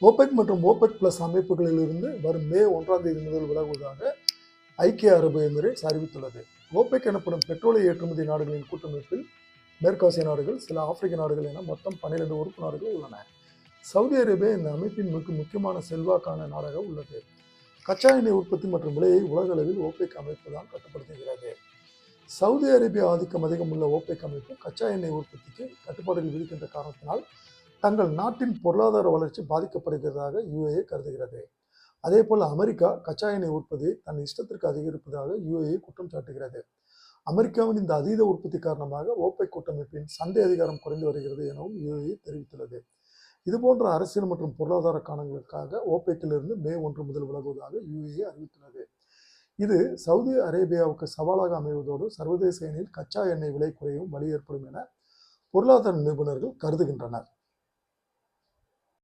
ஓபெக் மற்றும் ஓபெக் பிளஸ் அமைப்புகளிலிருந்து வரும் மே 1ஆம் தேதி முதல் விலகுவதாக ஐக்கிய அரபு எமிரேட்ஸ் அறிவித்துள்ளது. ஓபெக் எனப்படும் பெட்ரோலிய ஏற்றுமதி நாடுகளின் கூட்டமைப்பில் மேற்காசிய நாடுகள், சில ஆப்பிரிக்க நாடுகள் என மொத்தம் 12 உறுப்பு நாடுகள் உள்ளன. சவுதி அரேபியா இந்த அமைப்பின் முக்கியமான செல்வாக்கான நாடாக உள்ளது. கச்சா எண்ணெய் உற்பத்தி மற்றும் விலையை உலக அளவில் ஓபெக் அமைப்பு தான் கட்டுப்படுத்துகிறது. சவுதி அரேபியா ஆதிக்கம் அதிகம் உள்ள ஓபெக் அமைப்பு கச்சா எண்ணெய் உற்பத்திக்கு கட்டுப்பாடுகள் விதிக்கின்ற காரணத்தினால் தங்கள் நாட்டின் பொருளாதார வளர்ச்சி பாதிக்கப்படுகிறதாக யுஏஇ கருதுகிறது. அதேபோல் அமெரிக்கா கச்சா எண்ணெய் உற்பத்தியை தன் இஷ்டத்திற்கு அதிகரிப்பதாக யுஏஇ குற்றம் சாட்டுகிறது. அமெரிக்காவின் இந்த அதீத உற்பத்தி காரணமாக ஓபெக் கூட்டமைப்பின் சந்தை அதிகாரம் குறைந்து வருகிறது எனவும் யுஏஇ தெரிவித்துள்ளது. இதுபோன்ற அரசியல் மற்றும் பொருளாதார காரணங்களுக்காக ஓபெக்கிலிருந்து மே 1 முதல் விலகுவதாக யுஏஇ அறிவித்துள்ளது. இது சவுதி அரேபியாவுக்கு சவாலாக அமைவதோடு சர்வதேச எண்ணெயில் கச்சா எண்ணெய் விலை குறையும் வழி ஏற்படும் என பொருளாதார நிபுணர்கள் கருதுகின்றனர்.